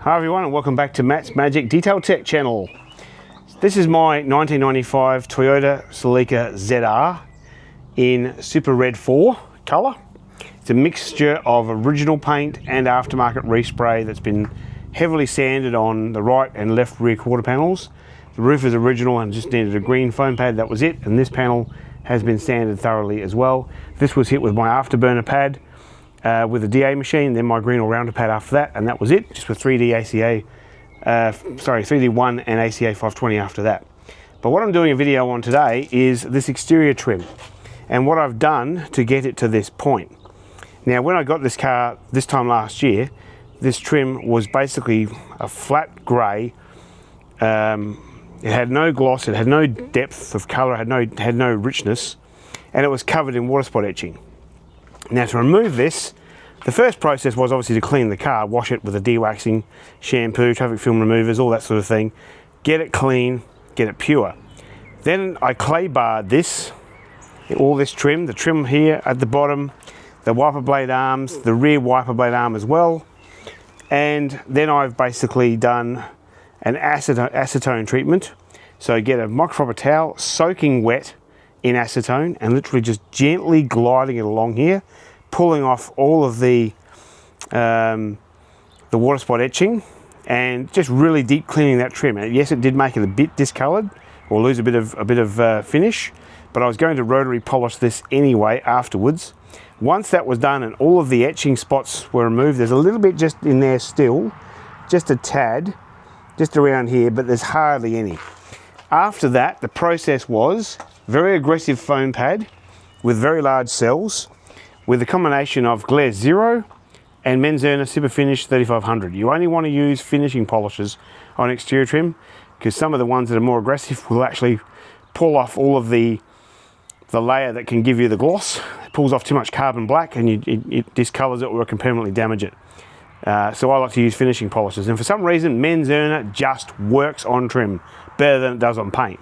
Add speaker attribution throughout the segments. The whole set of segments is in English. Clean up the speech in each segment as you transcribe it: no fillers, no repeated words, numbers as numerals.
Speaker 1: Hi everyone, and welcome back to Matt's Magic Detail Tech channel. This is my 1995 Toyota Celica ZR in Super Red 4 colour. It's a mixture of original paint and aftermarket respray that's been heavily sanded on the right and left rear quarter panels. The roof is original and just needed a green foam pad, that was it, and this panel has been sanded thoroughly as well. This was hit with my afterburner pad with a DA machine, then my green all-rounder pad after that, and that was it, just with 3D1 and ACA 520 after that. But what I'm doing a video on today is this exterior trim and what I've done to get it to this point. Now, when I got this car this time last year, this trim was basically a flat grey. It had no gloss, it had no depth of colour, it had no richness, and it was covered in water spot etching. Now, to remove this, the first process was obviously to clean the car, wash it with a de-waxing shampoo, traffic film removers, all that sort of thing, get it clean, get it pure. Then I clay barred this, all this trim, the trim here at the bottom, the wiper blade arms, the rear wiper blade arm as well, and then I've basically done an acetone treatment. So get a microfiber towel soaking wet in acetone and literally just gently gliding it along here, pulling off all of the water spot etching and just really deep cleaning that trim. And yes, it did make it a bit discoloured or lose a bit of finish, but I was going to rotary polish this anyway afterwards. Once that was done and all of the etching spots were removed, there's a little bit just in there still, just a tad, just around here, but there's hardly any. After that, the process was very aggressive foam pad with very large cells with a combination of Glare 0 and Menzerna Super Finish 3500. You only want to use finishing polishes on exterior trim because some of the ones that are more aggressive will actually pull off all of the layer that can give you the gloss. It pulls off too much carbon black and it discolors it or it can permanently damage it. So I like to use finishing polishes, and for some reason Menzerna just works on trim better than it does on paint.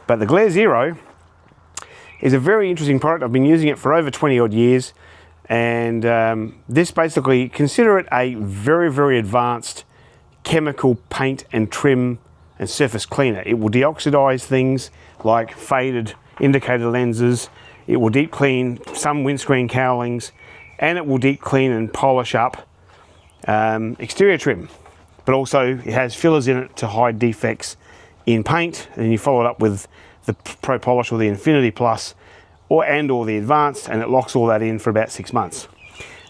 Speaker 1: But the Glare 0 is a very interesting product. I've been using it for over 20 odd years, and this basically, consider it a very, very advanced chemical paint and trim and surface cleaner. It will deoxidize things like faded indicator lenses, it will deep clean some windscreen cowlings, and it will deep clean and polish up exterior trim. But also it has fillers in it to hide defects in paint, and you follow it up with the Pro Polish or the Infinity Plus or the Advanced, and it locks all that in for about 6 months.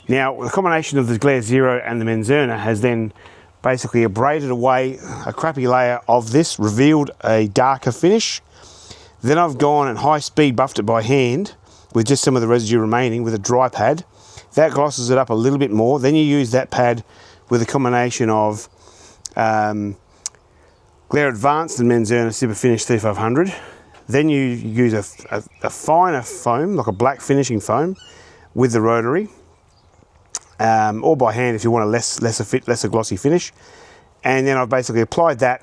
Speaker 1: Now, the combination of the Glare 0 and the Menzerna has then basically abraded away a crappy layer of this, revealed a darker finish. Then I've gone and high speed buffed it by hand with just some of the residue remaining with a dry pad. That glosses it up a little bit more. Then you use that pad with a combination of Glare Advanced and Menzerna Super Finish 3500. Then you use a finer foam, like a black finishing foam, with the rotary, or by hand if you want a lesser glossy finish. And then I've basically applied that.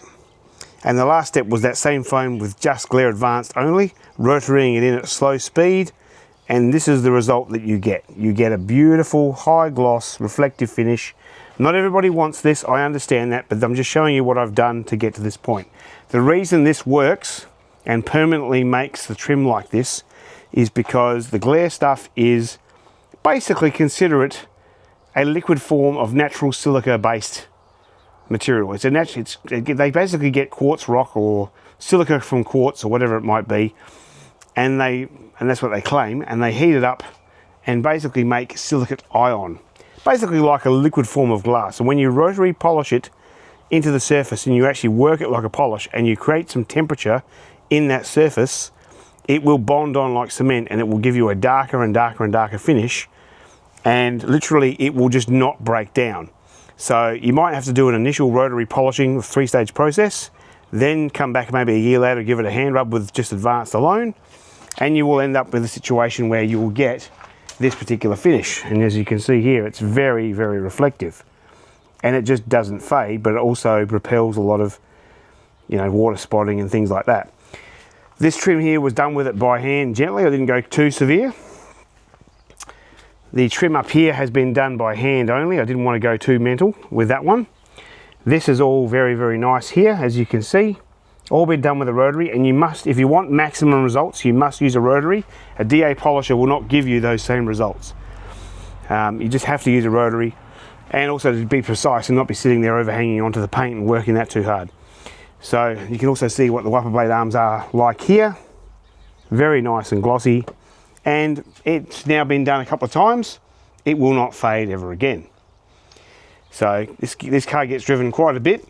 Speaker 1: And the last step was that same foam with just Glare Advanced only, rotarying it in at slow speed. And this is the result that you get. You get a beautiful, high gloss, reflective finish. Not everybody wants this, I understand that, but I'm just showing you what I've done to get to this point. The reason this works and permanently makes the trim like this is because the Glare stuff is basically, consider it a liquid form of natural silica based material. They basically get quartz rock or silica from quartz or whatever it might be, and that's what they claim, and they heat it up and basically make silicate ion, basically like a liquid form of glass. And when you rotary polish it into the surface and you actually work it like a polish and you create some temperature in that surface, it will bond on like cement and it will give you a darker and darker and darker finish, and literally it will just not break down. So you might have to do an initial rotary polishing 3-stage process, then come back maybe a year later, give it a hand rub with just Advanced alone, and you will end up with a situation where you will get this particular finish. And as you can see here, it's very, very reflective, and it just doesn't fade, but it also repels a lot of, water spotting and things like that. This trim here was done with it by hand gently. I didn't go too severe. The trim up here has been done by hand only. I didn't want to go too mental with that one. This is all very, very nice here, as you can see. All been done with a rotary, and you must, if you want maximum results, you must use a rotary. A DA polisher will not give you those same results. You just have to use a rotary, and also to be precise and not be sitting there overhanging onto the paint and working that too hard. So you can also see what the wiper blade arms are like here. Very nice and glossy, and it's now been done a couple of times. It will not fade ever again. So this car gets driven quite a bit,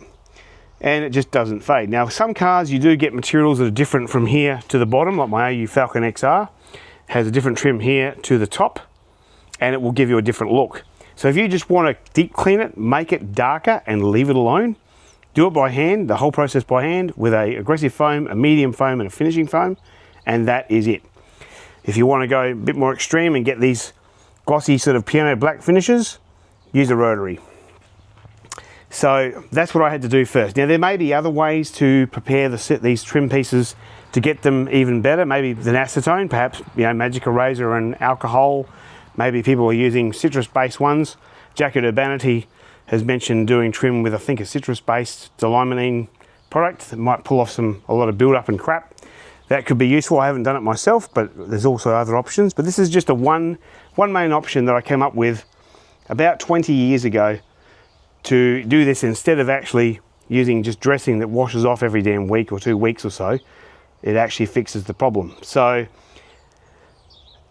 Speaker 1: and it just doesn't fade. Now, some cars you do get materials that are different from here to the bottom, like my AU Falcon XR has a different trim here to the top, and it will give you a different look. So if you just want to deep clean it, make it darker and leave it alone, do it by hand, the whole process by hand, with a aggressive foam, a medium foam and a finishing foam, and that is it. If you want to go a bit more extreme and get these glossy sort of piano black finishes, use a rotary. So that's what I had to do first. Now, there may be other ways to prepare these trim pieces to get them even better. Maybe than acetone, perhaps, magic eraser and alcohol. Maybe people are using citrus-based ones. Jack at Urbanity has mentioned doing trim with, I think, a citrus-based delimonene product that might pull off a lot of build-up and crap. That could be useful. I haven't done it myself, but there's also other options. But this is just one main option that I came up with about 20 years ago to do this instead of actually using just dressing that washes off every damn week or 2 weeks or so. It actually fixes the problem. So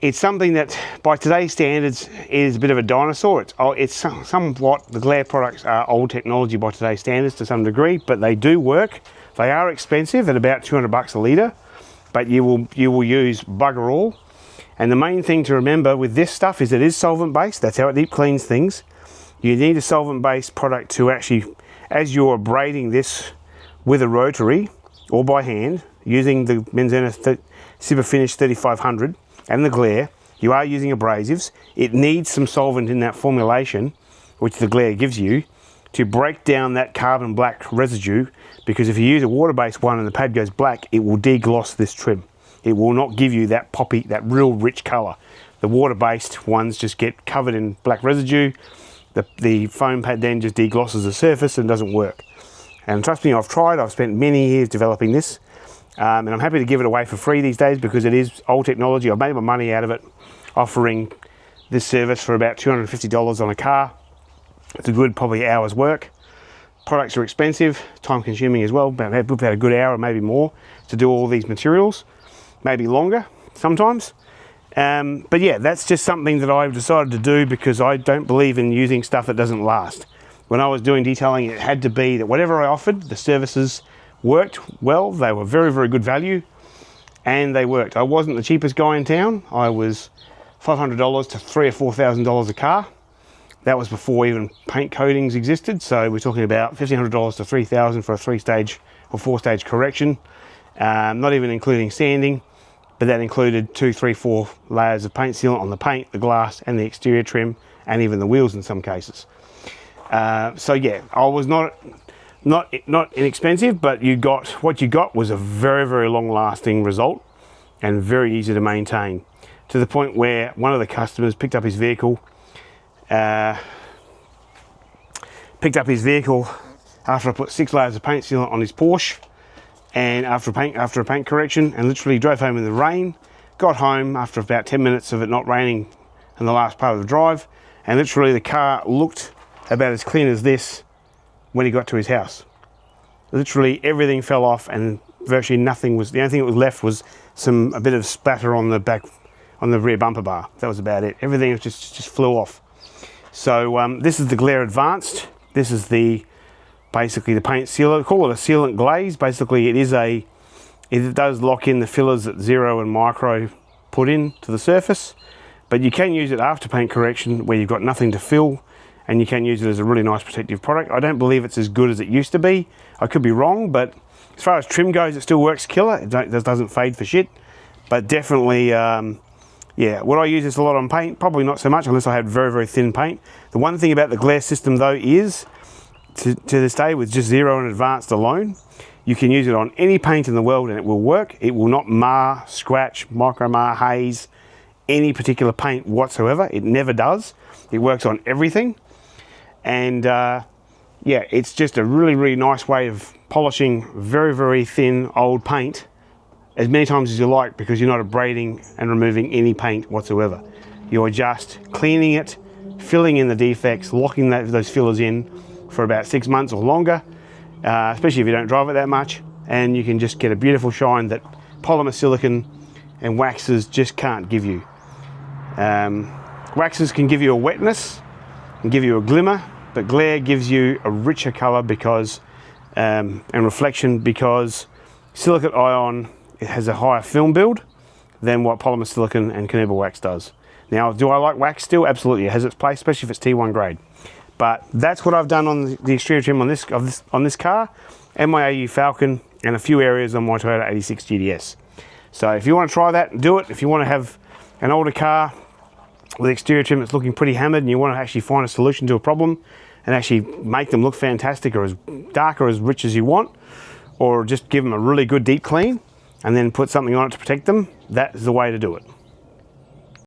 Speaker 1: it's something that by today's standards is a bit of a dinosaur. It's somewhat, the glare products are old technology by today's standards to some degree, but they do work. They are expensive at about 200 bucks a litre, but you will use bugger all. And the main thing to remember with this stuff is it is solvent based. That's how it deep cleans things. You need a solvent-based product to actually, as you're abrading this with a rotary or by hand, using the Menzerna Super Finish 3500 and the glare, you are using abrasives. It needs some solvent in that formulation, which the glare gives you, to break down that carbon black residue, because if you use a water-based one and the pad goes black, it will degloss this trim. It will not give you that poppy, that real rich colour. The water-based ones just get covered in black residue. The foam pad then just deglosses the surface and doesn't work. And trust me, I've tried. I've spent many years developing this, and I'm happy to give it away for free these days because it is old technology. I've made my money out of it, offering this service for about $250 on a car. It's a good probably hour's work. Products are expensive, time consuming as well, about a good hour or maybe more to do all these materials, maybe longer sometimes. But yeah, that's just something that I've decided to do because I don't believe in using stuff that doesn't last. When I was doing detailing, it had to be that whatever I offered, the services worked well. They were very, very good value, and they worked. I wasn't the cheapest guy in town. I was $500 to $3,000 or $4,000 a car. That was before even paint coatings existed. So we're talking about $1,500 to $3,000 for a 3-stage or 4-stage correction, not even including sanding. But that included 2, 3, 4 layers of paint sealant on the paint, the glass and the exterior trim, and even the wheels in some cases. So yeah, I was not inexpensive, but what you got was a very, very long lasting result and very easy to maintain, to the point where one of the customers picked up his vehicle after I put 6 layers of paint sealant on his Porsche, and after a paint correction, and literally drove home in the rain, got home after about 10 minutes of it not raining in the last part of the drive, and literally the car looked about as clean as this when he got to his house. Literally everything fell off, and virtually nothing was, the only thing that was left was a bit of spatter on the rear bumper bar. That was about it. Everything was just flew off. So this is the Glare Advanced. This is basically the paint sealer. Call it a sealant glaze. Basically it does lock in the fillers that Zero and Micro put in to the surface, but you can use it after paint correction where you've got nothing to fill, and you can use it as a really nice protective product. I don't believe it's as good as it used to be. I could be wrong, but as far as trim goes, it still works killer. It doesn't fade for shit, but definitely yeah, would I use this a lot on paint? Probably not so much unless I had very, very thin paint. The one thing about the glare system though is, to this day, with just Zero and Advanced alone, you can use it on any paint in the world and it will work. It will not mar, scratch, micro mar, haze any particular paint whatsoever. It never does. It works on everything. And yeah, it's just a really, really nice way of polishing very, very thin old paint as many times as you like, because you're not abrading and removing any paint whatsoever. You're just cleaning it, filling in the defects, locking those fillers in for about 6 months or longer, especially if you don't drive it that much, and you can just get a beautiful shine that polymer silicone and waxes just can't give you. Waxes can give you a wetness and give you a glimmer, but glare gives you a richer color because and reflection, because silicate ion, it has a higher film build than what polymer silicone and carnauba wax does. Now, do I like wax still? Absolutely, it has its place, especially if it's T1 grade. But that's what I've done on the exterior trim on this car, and my AU Falcon, and a few areas on my Toyota 86 GTS. So if you want to try that, do it. If you want to have an older car with exterior trim that's looking pretty hammered and you want to actually find a solution to a problem and actually make them look fantastic, or as dark or as rich as you want, or just give them a really good deep clean and then put something on it to protect them, that's the way to do it.